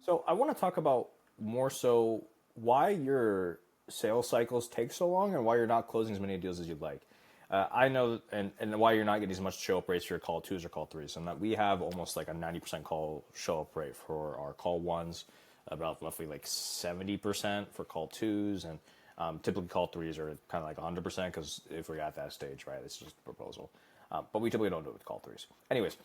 So I want to talk about more so why your sales cycles take so long and why you're not closing as many deals as you'd like. I know, and why you're not getting as much show up rates for your call twos or call threes, and that we have almost like a 90% call show up rate for our call ones, about roughly like 70% for call twos, and typically call threes are kind of like 100% because if we're at that stage, right, it's just a proposal. But we typically don't do it with call threes. Anyways,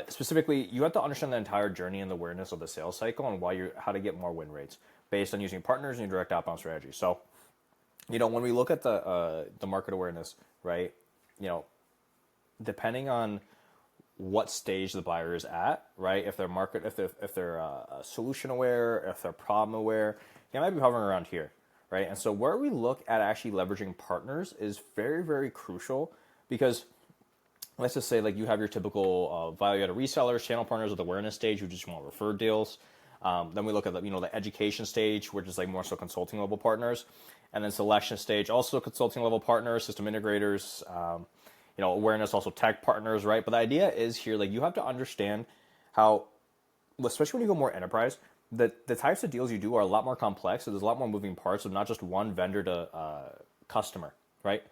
specifically, you have to understand the entire journey and the awareness of the sales cycle and how to get more win rates based on using partners and your direct outbound strategy. So, when we look at the market awareness, right, depending on what stage the buyer is at, right, if they're solution aware, if they're problem aware, they might be hovering around here, right. And so where we look at actually leveraging partners is very, very crucial because let's just say like you have your typical value-added resellers, channel partners with awareness stage who just want referred deals. Then we look at the education stage, which is like more so consulting level partners, and then selection stage, also consulting level partners, system integrators, awareness, also tech partners, right? But the idea is here, like you have to understand how, especially when you go more enterprise, the types of deals you do are a lot more complex. So there's a lot more moving parts of not just one vendor to customer, right?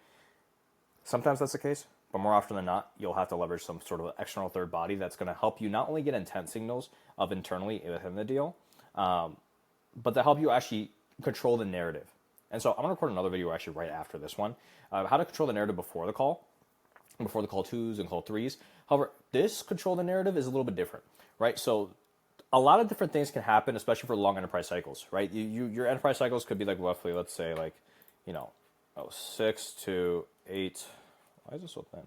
Sometimes that's the case, but more often than not, you'll have to leverage some sort of external third body that's going to help you not only get intent signals of internally within the deal, but to help you actually control the narrative. And so I'm going to record another video actually right after this one, how to control the narrative before the call twos and call threes. However, this control the narrative is a little bit different, right? So a lot of different things can happen, especially for long enterprise cycles, right? Your enterprise cycles could be like roughly, let's say 6 to 8. Why is it so thin?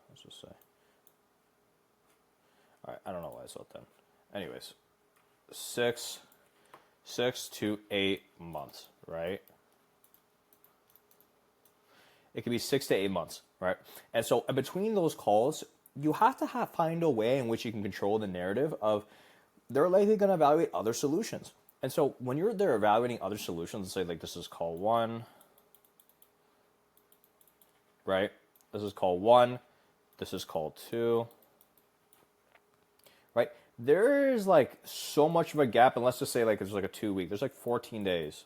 Let's just say. All right, I don't know why it's so thin. Anyways, 6 to 8 months, right? It could be 6 to 8 months, right? And so in between those calls, you have to find a way in which you can control the narrative of they're likely going to evaluate other solutions. And so when you're there evaluating other solutions, let's say like this is call 1, right? This is call 1, this is call 2, right? There's like so much of a gap, and let's just say like it's like a 2 week, there's like 14 days.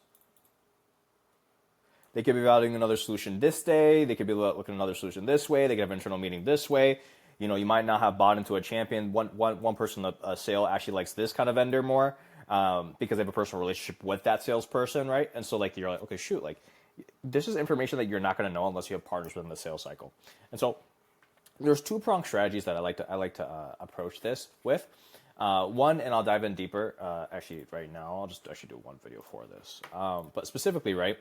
They could be evaluating another solution this day. They could be looking at another solution this way. They could have an internal meeting this way. You might not have bought into a champion. One person, a sale actually likes this kind of vendor more because they have a personal relationship with that salesperson, right? And so like you're like, okay, shoot, like this is information that you're not going to know unless you have partners within the sales cycle. And so there's two-pronged strategies that I like to approach this with. One, and I'll dive in deeper. Actually, right now, I'll just actually do one video for this. But specifically, right,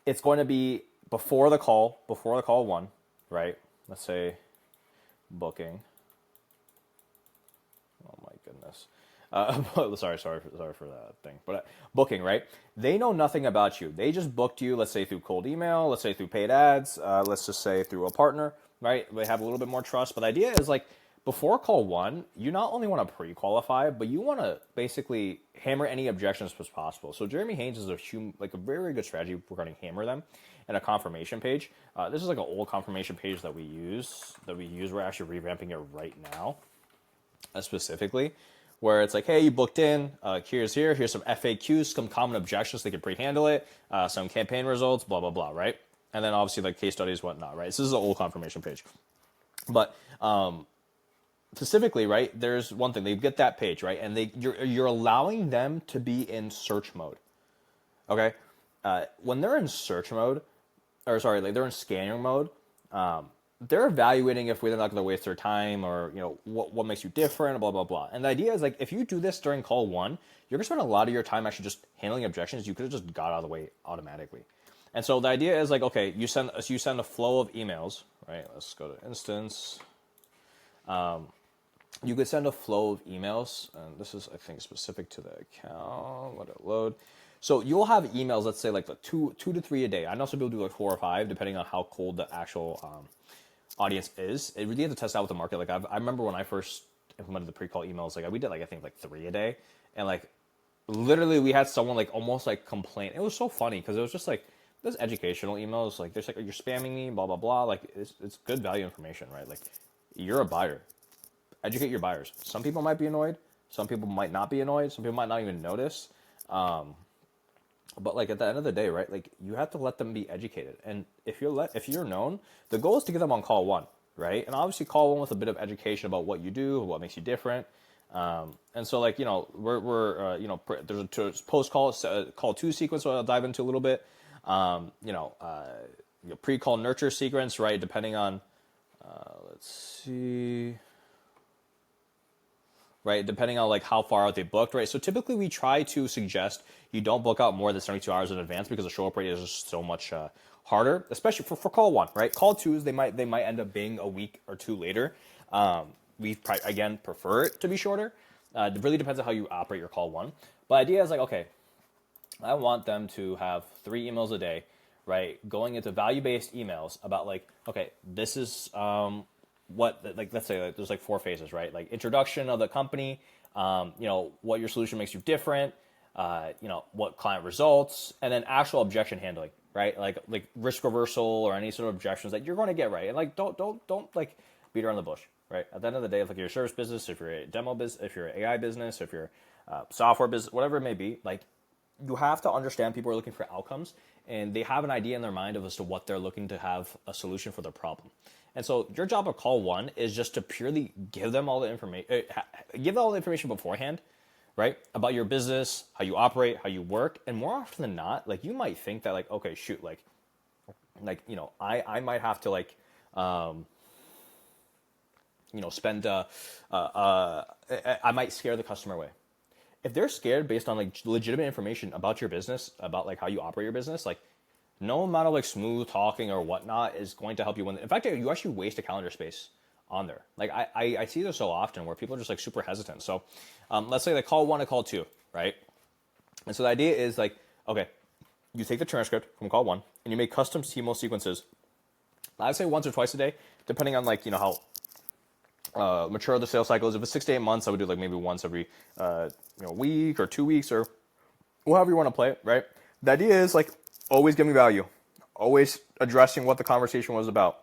it's going to be before the call 1, right? Let's say booking. Oh my goodness. Sorry for that thing. But booking, right? They know nothing about you. They just booked you, let's say through cold email, let's say through paid ads, let's just say through a partner, right? They have a little bit more trust. But the idea is like before call 1, you not only want to pre-qualify, but you want to basically hammer any objections as possible. So Jeremy Haynes is a very good strategy regarding hammer them and a confirmation page. This is like an old confirmation page that we use. We're actually revamping it right now, specifically, where it's like, hey, you booked in. Here's some FAQs, some common objections. They can pre-handle it. Some campaign results, blah blah blah, right? And then obviously like case studies, whatnot, right? So this is an old confirmation page, but specifically, right? There's one thing, they get that page, right? And you're allowing them to be in search mode. Okay, when they're in search mode, they're in scanning mode. They're evaluating if they're not going to waste their time or what makes you different, blah blah blah. And the idea is like if you do this during call 1, you're gonna spend a lot of your time actually just handling objections you could have just got out of the way automatically. And so the idea is like, okay, you send a flow of emails, right? Let's go to instance. You could send a flow of emails, and this is, I think, specific to the account. Let it load. So you'll have emails, let's say like the two to 3 a day. I know some people do like 4 or 5, depending on how cold the actual audience is. It really have to test out with the market. Like I remember when I first implemented the pre-call emails, like we did like I think like 3 a day, and like literally we had someone like almost like complain. It was so funny because it was just like those educational emails, like there's like you're spamming me, blah blah blah. Like it's good value information, right? Like you're a buyer. Educate your buyers. Some people might be annoyed. Some people might not be annoyed. Some people might not even notice. But like at the end of the day, right? Like you have to let them be educated. And if you're known, the goal is to get them on call one, right? And obviously call one with a bit of education about what you do, what makes you different. And so like, there's a post call, call two sequence, so I'll dive into a little bit. Pre-call nurture sequence, right? Depending on, let's see, right? Depending on like how far out they booked, right? So typically we try to suggest you don't book out more than 72 hours in advance because the show up rate is just so much harder, especially for call one, right? Call twos, they might end up being a week or two later. We again prefer it to be shorter. It really depends on how you operate your call one. But idea is like, okay, I want them to have 3 emails a day, right? Going into value-based emails about like, okay, this is what, like, let's say like, there's like 4 phases, right? Like introduction of the company, what your solution makes you different, what client results, and then actual objection handling, right? Like risk reversal or any sort of objections that you're going to get right. And like, don't like beat around the bush, right? At the end of the day, if like you're a service business, if you're a demo business, if you're an AI business, if you're software business, whatever it may be, like you have to understand people are looking for outcomes and they have an idea in their mind as to what they're looking to have a solution for their problem. And so your job of call one is just to purely give them all the information, give all the information beforehand, right? About your business, how you operate, how you work. And more often than not, like you might think that like, okay, shoot, I might have to like, spend, I might scare the customer away. If they're scared based on like legitimate information about your business, about like how you operate your business, like no amount of like smooth talking or whatnot is going to help you win. In fact, you actually waste a calendar space on there. Like I see this so often where people are just like super hesitant. So let's say like call one to call two, right? And so the idea is like, okay, you take the transcript from call one and you make custom email sequences. I'd say once or twice a day, depending on like, how mature the sales cycle is. If it's 6 to 8 months, I would do like maybe once every week or 2 weeks or however you want to play it, right? The idea is like always giving value, always addressing what the conversation was about,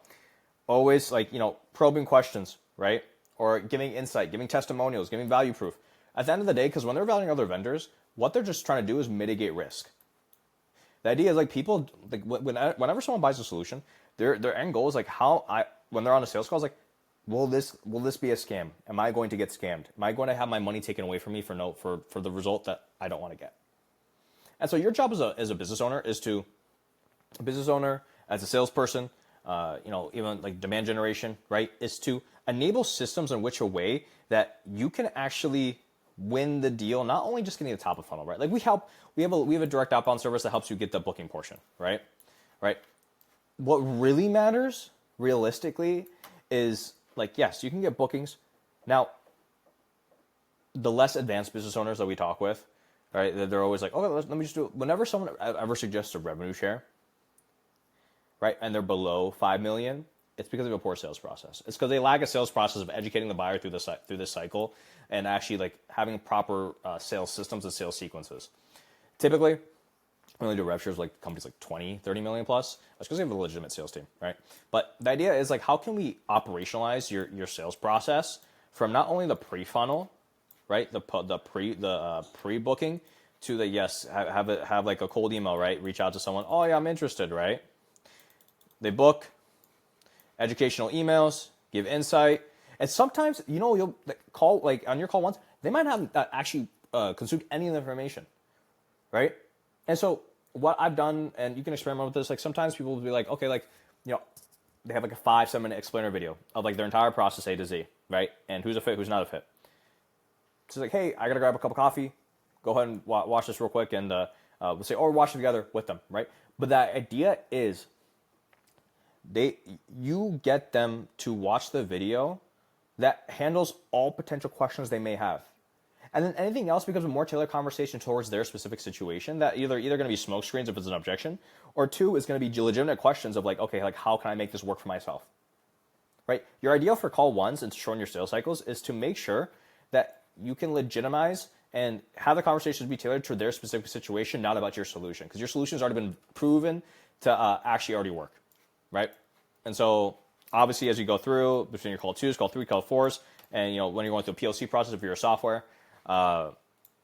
always like probing questions, right? Or giving insight, giving testimonials, giving value proof. At the end of the day, because when they're valuing other vendors, what they're just trying to do is mitigate risk. The idea is like people like whenever someone buys a solution, their end goal is like when they're on a sales call, is like, Will this be a scam? Am I going to get scammed? Am I going to have my money taken away from me for the result that I don't want to get? And so your job as a business owner is to, as a salesperson, even like demand generation, right, is to enable systems in which a way that you can actually win the deal, not only just getting the top of funnel, right? Like we have a direct outbound service that helps you get the booking portion, right? Right. What really matters realistically is like, yes, you can get bookings. Now, the less advanced business owners that we talk with, right, they're always like, okay, let me just do it. Whenever someone ever suggests a revenue share, right, and they're below 5 million, it's because of a poor sales process. It's because they lack a sales process of educating the buyer through this cycle and actually like having proper sales systems and sales sequences. Typically, we only do rev shares like companies like 20, 30 million plus. That's because they have a legitimate sales team, right? But the idea is like, how can we operationalize your sales process from not only the pre-funnel, right, the pre-booking to the yes, have like a cold email, right? Reach out to someone. Oh yeah, I'm interested, right? They book, educational emails, give insight, and sometimes you'll call like on your call once they might not have actually consumed any of the information, right? And so what I've done, and you can experiment with this, like sometimes people will be like, okay, like, they have like a 5-7 minute explainer video of like their entire process A to Z, right? And who's a fit, who's not a fit. So it's like, hey, I got to grab a cup of coffee. Go ahead and watch this real quick. And we'll say, or watch it together with them, right? But the idea is you get them to watch the video that handles all potential questions they may have. And then anything else becomes a more tailored conversation towards their specific situation that either going to be smoke screens if it's an objection, or 2 is going to be legitimate questions of like, okay, like how can I make this work for myself, right? Your ideal for call ones and shorten your sales cycles is to make sure that you can legitimize and have the conversations be tailored to their specific situation, not about your solution, because your solution has already been proven to actually already work, right? And so obviously, as you go through between your call twos, call three, call fours, and when you're going through a POC process if you're a software,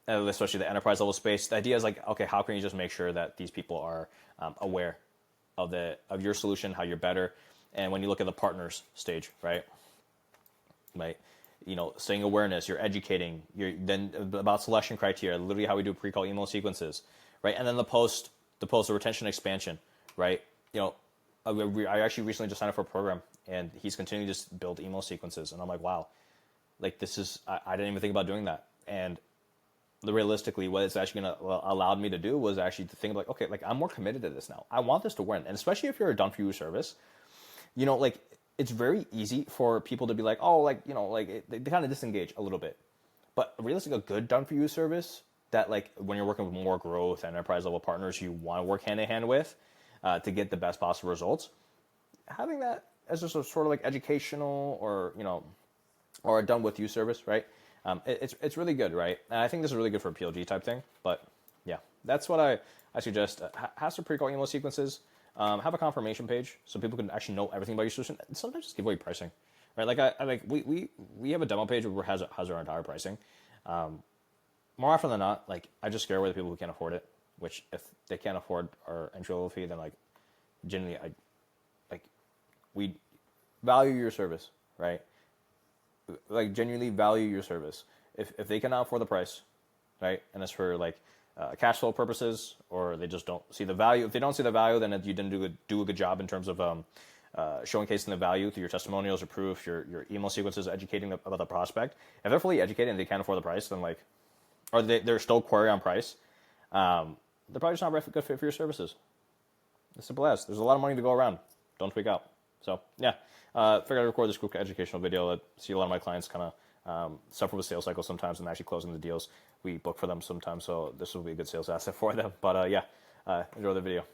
especially the enterprise level space, the idea is like, okay, how can you just make sure that these people are aware of your solution, how you're better, and when you look at the partners stage, right? Saying awareness, you're educating, then about selection criteria, literally how we do pre-call email sequences, right? And then the retention expansion, right? I actually recently just signed up for a program, and he's continuing to just build email sequences, and I'm like, wow, like this is I didn't even think about doing that, and realistically, what it's actually going to allowed me to do was actually to think like, okay, like I'm more committed to this now. I want this to win, and especially if you're a done for you service, like it's very easy for people to be like, oh, like they kind of disengage a little bit, but realistically, a good done for you service that like when you're working with more growth and enterprise level partners, you want to work hand in hand with to get the best possible results. Having that as just a sort of like educational or a done with you service, right? It's really good, right? And I think this is really good for a PLG type thing. But yeah, that's what I suggest. Has some pre-call email sequences. Have a confirmation page so people can actually know everything about your solution. And sometimes just give away pricing, right? Like we have a demo page where has our entire pricing. More often than not, like I just scare away the people who can't afford it. Which if they can't afford our entry level fee, then like generally we value your service, right? Like genuinely value your service. If they cannot afford the price, right, and it's for like cash flow purposes, or they just don't see the value. If they don't see the value, then you didn't do a good job in terms of showcasing the value through your testimonials or proof, your email sequences, educating about the prospect. If they're fully educated and they can't afford the price, then like, or they're still query on price, they're probably just not a good fit for your services. As simple as. There's a lot of money to go around. Don't freak out. So yeah, figured I'd record this quick educational video. I see a lot of my clients kind of suffer with sales cycles sometimes and actually closing the deals we book for them sometimes. So this will be a good sales asset for them. But yeah, enjoy the video.